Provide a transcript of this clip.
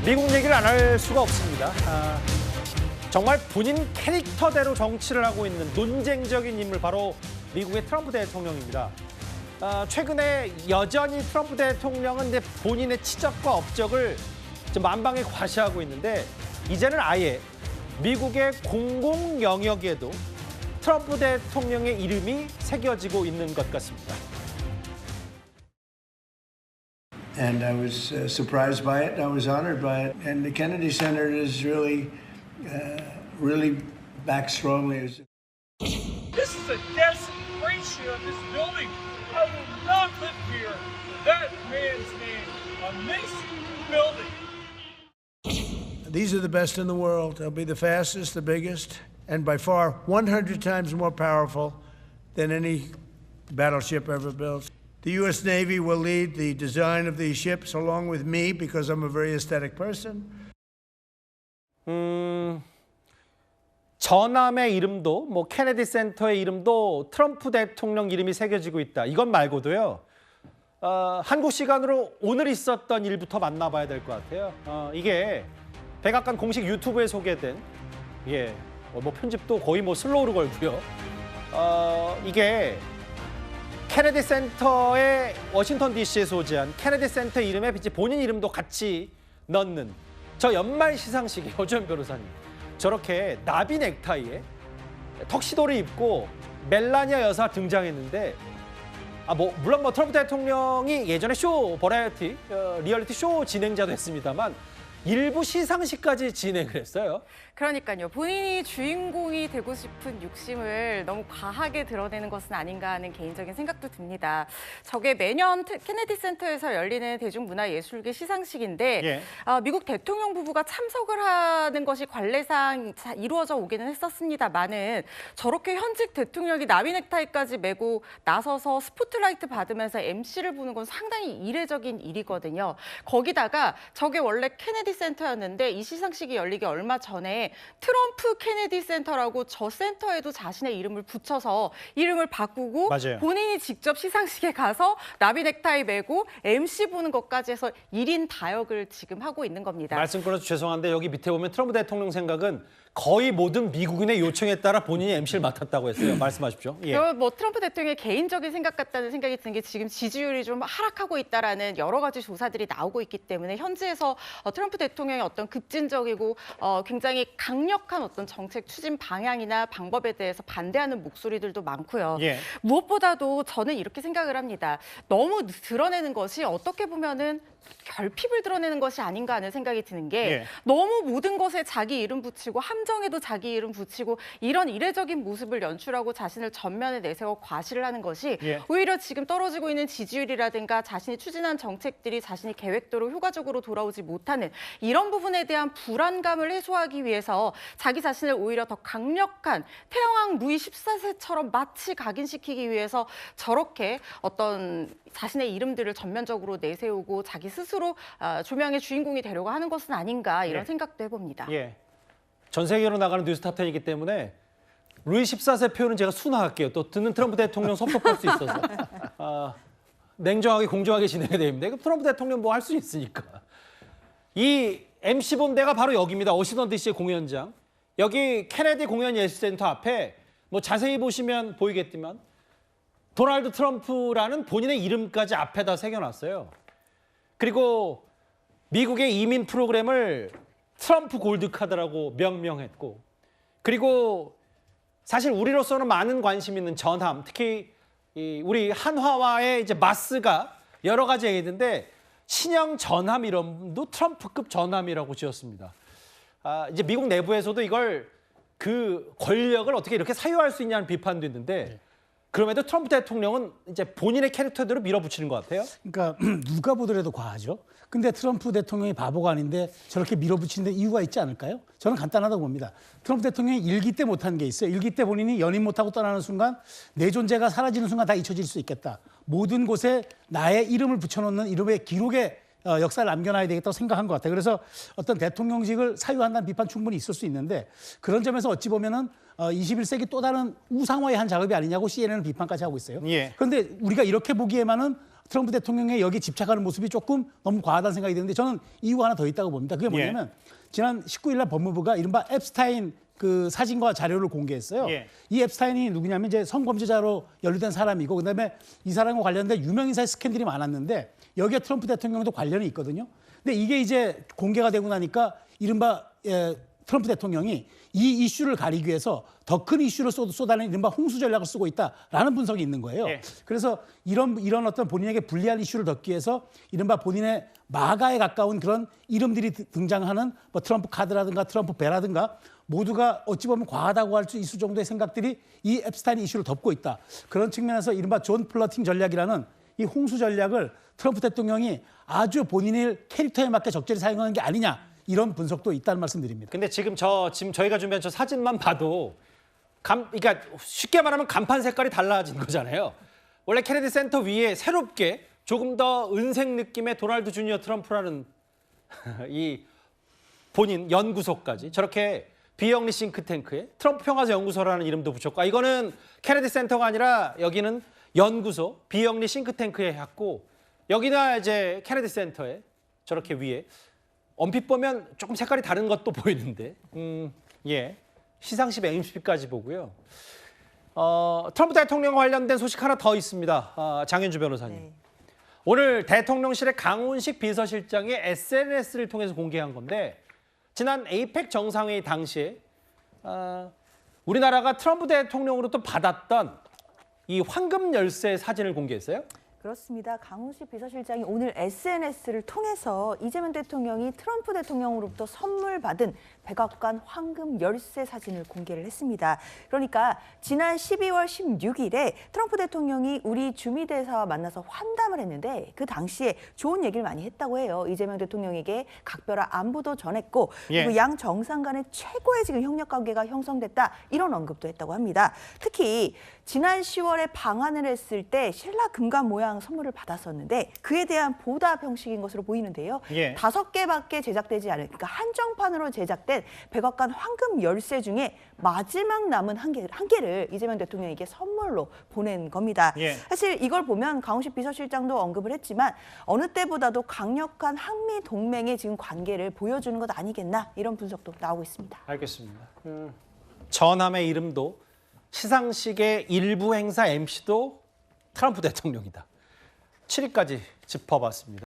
미국 얘기를 안 할 수가 없습니다. 정말 본인 캐릭터대로 정치를 하고 있는 논쟁적인 인물 바로 미국의 트럼프 대통령입니다. 최근에 여전히 트럼프 대통령은 이제 본인의 치적과 업적을 좀 만방에 과시하고 있는데 이제는 아예 미국의 공공 영역에도 트럼프 대통령의 이름이 새겨지고 있는 것 같습니다. And I was surprised by it. I was honored by it. And the Kennedy Center is really back strongly. This is a desecration of this building. I will not live here. That man's name on this building. These are the best in the world. They'll be the fastest, the biggest, and by far 100 times more powerful than any battleship ever built. The U.S. Navy will lead the design of these ships along with me because I'm a very aesthetic person. 전함의 이름도 뭐 케네디 센터의 이름도 트럼프 대통령 이름이 새겨지고 있다. 이것 말고도요. 한국 시간으로 오늘 있었던 일부터 만나봐야 될 것 같아요. 이게 백악관 공식 유튜브에 소개된 뭐 편집도 거의 뭐 슬로우로 걸고요. 이게 케네디 센터의 워싱턴 DC에 소재한 케네디 센터 이름에 본인 이름도 같이 넣는 저 연말 시상식에 오주현 변호사님 저렇게 나비 넥타이에 턱시도를 입고 멜라니아 여사 등장했는데 물론 트럼프 대통령이 예전에 버라이어티 리얼리티 쇼 진행자도 했습니다만 일부 시상식까지 진행을 했어요. 그러니까요. 본인이 주인공이 되고 싶은 욕심을 너무 과하게 드러내는 것은 아닌가 하는 개인적인 생각도 듭니다. 저게 매년 케네디 센터에서 열리는 대중문화예술계 시상식인데 미국 대통령 부부가 참석을 하는 것이 관례상 이루어져 오기는 했었습니다만은 저렇게 현직 대통령이 나비 넥타이까지 메고 나서서 스포트라이트 받으면서 MC를 보는 건 상당히 이례적인 일이거든요. 거기다가 저게 원래 케네디 센터였는데 이 시상식이 열리기 얼마 전에 트럼프 케네디 센터라고 저 센터에도 자신의 이름을 붙여서 이름을 바꾸고 맞아요. 본인이 직접 시상식에 가서 나비 넥타이 메고 MC 보는 것까지 해서 1인 다역을 지금 하고 있는 겁니다. 말씀 끊어서 죄송한데 여기 밑에 보면 트럼프 대통령 생각은 거의 모든 미국인의 요청에 따라 본인이 MC를 맡았다고 했어요. 말씀하십시오. 예. 뭐 트럼프 대통령의 개인적인 생각 같다는 생각이 드는 게 지금 지지율이 좀 하락하고 있다라는 여러 가지 조사들이 나오고 있기 때문에 현지에서 트럼프 대통령의 어떤 급진적이고 굉장히 강력한 어떤 정책 추진 방향이나 방법에 대해서 반대하는 목소리들도 많고요. 예. 무엇보다도 저는 이렇게 생각을 합니다. 너무 드러내는 것이 어떻게 보면은 결핍을 드러내는 것이 아닌가 하는 생각이 드는 게 너무 모든 것에 자기 이름 붙이고 함정에도 자기 이름 붙이고 이런 이례적인 모습을 연출하고 자신을 전면에 내세워 과시를 하는 것이 오히려 지금 떨어지고 있는 지지율이라든가 자신이 추진한 정책들이 자신이 계획대로 효과적으로 돌아오지 못하는 이런 부분에 대한 불안감을 해소하기 위해서 자기 자신을 오히려 더 강력한 태영왕 루이 14세처럼 마치 각인시키기 위해서 저렇게 어떤 자신의 이름들을 전면적으로 내세우고 자기 스스로 조명의 주인공이 되려고 하는 것은 아닌가 이런 생각도 해봅니다. 전 세계로 나가는 뉴스탑10이기 때문에 루이 14세 표현은 제가 순화할게요. 또 듣는 트럼프 대통령 섭섭할 수 있어서 냉정하게 공정하게 진행해야 됩니다. 트럼프 대통령 뭐 할 수 있으니까. 이 MC 본대가 바로 여기입니다. 워싱턴 DC의 공연장. 여기 케네디 공연예술센터 앞에 뭐 자세히 보시면 보이겠지만 도널드 트럼프라는 본인의 이름까지 앞에다 새겨놨어요. 그리고 미국의 이민 프로그램을 트럼프 골드카드라고 명명했고 그리고 사실 우리로서는 많은 관심 있는 전함, 특히 우리 한화와의 이제 마스가 여러 가지 얘기인데 신형 전함 이름도 트럼프급 전함이라고 지었습니다. 이제 미국 내부에서도 이걸 그 권력을 어떻게 이렇게 사유할 수 있냐는 비판도 있는데 그럼에도 트럼프 대통령은 이제 본인의 캐릭터대로 밀어붙이는 것 같아요. 그러니까 누가 보더라도 과하죠. 근데 트럼프 대통령이 바보가 아닌데 저렇게 밀어붙이는 데 이유가 있지 않을까요? 저는 간단하다고 봅니다. 트럼프 대통령이 일기 때 못한 게 있어요. 일기 때 본인이 연임 못하고 떠나는 순간 내 존재가 사라지는 순간 다 잊혀질 수 있겠다. 모든 곳에 나의 이름을 붙여놓는 이름의 기록에 역사를 남겨놔야 되겠다고 생각한 것 같아요. 그래서 어떤 대통령직을 사유한다는 비판 충분히 있을 수 있는데 그런 점에서 어찌 보면은 21세기 또 다른 우상화의 한 작업이 아니냐고 CNN은 비판까지 하고 있어요. 예. 그런데 우리가 이렇게 보기에만은 트럼프 대통령의 여기 집착하는 모습이 조금 너무 과하다는 생각이 드는데 저는 이유가 하나 더 있다고 봅니다. 그게 뭐냐면 지난 19일 날 법무부가 이른바 앱스타인 그 사진과 자료를 공개했어요. 예. 이 앱스타인이 누구냐면 이제 성범죄자로 연루된 사람이고 그다음에 이 사람과 관련된 유명인사의 스캔들이 많았는데 여기에 트럼프 대통령도 관련이 있거든요. 근데 이게 이제 공개가 되고 나니까 이른바 트럼프 대통령이 이 이슈를 가리기 위해서 더 큰 이슈를 쏟아내는 이른바 홍수 전략을 쓰고 있다라는 분석이 있는 거예요. 예. 그래서 이런 어떤 본인에게 불리한 이슈를 덮기 위해서 이른바 본인의 마가에 가까운 그런 이름들이 등장하는 뭐 트럼프 카드라든가 트럼프 배라든가 모두가 어찌 보면 과하다고 할 수 있을 정도의 생각들이 이 앱스타인 이슈를 덮고 있다. 그런 측면에서 이른바 존 플러팅 전략이라는 이 홍수 전략을 트럼프 대통령이 아주 본인의 캐릭터에 맞게 적절히 사용하는 게 아니냐 이런 분석도 있다는 말씀드립니다. 근데 지금 저희가 준비한 저 사진만 봐도 그러니까 쉽게 말하면 간판 색깔이 달라진 거잖아요. 원래 케네디 센터 위에 새롭게 조금 더 은색 느낌의 도널드 주니어 트럼프라는 이 본인 연구소까지 저렇게 비영리 싱크탱크에 트럼프 평화사 연구소라는 이름도 붙였고 이거는 케네디 센터가 아니라 여기는 연구소 비영리 싱크탱크에 했고 여기다 이제 케네디 센터에 저렇게 위에 언핏 보면 조금 색깔이 다른 것도 보이는데 예 시상식 MCP까지 보고요. 트럼프 대통령과 관련된 소식 하나 더 있습니다. 장현주 변호사님. 네. 오늘 대통령실의 강훈식 비서실장이 SNS를 통해서 공개한 건데 지난 에이펙 정상회의 당시에 우리나라가 트럼프 대통령으로부터 받았던 이 황금 열쇠 사진을 공개했어요. 그렇습니다. 강훈식 비서실장이 오늘 SNS를 통해서 이재명 대통령이 트럼프 대통령으로부터 선물 받은 백악관 황금 열쇠 사진을 공개를 했습니다. 그러니까 지난 12월 16일에 트럼프 대통령이 우리 주미대사와 만나서 환담을 했는데 그 당시에 좋은 얘기를 많이 했다고 해요. 이재명 대통령에게 각별한 안부도 전했고 그리고 양 정상 간의 최고의 지금 협력 관계가 형성됐다 이런 언급도 했다고 합니다. 특히 지난 10월에 방한을 했을 때 신라 금관 모양 선물을 받았었는데 그에 대한 보답 형식인 것으로 보이는데요. 5개밖에 제작되지 않은 그러니까 한정판으로 제작된 백악관 황금 열쇠 중에 마지막 남은 한 개를 이재명 대통령에게 선물로 보낸 겁니다. 사실 이걸 보면 강훈식 비서실장도 언급을 했지만 어느 때보다도 강력한 한미 동맹의 지금 관계를 보여주는 것 아니겠나 이런 분석도 나오고 있습니다. 알겠습니다. 전함의 이름도 시상식의 일부 행사 MC도 트럼프 대통령이다. 7위까지 짚어봤습니다.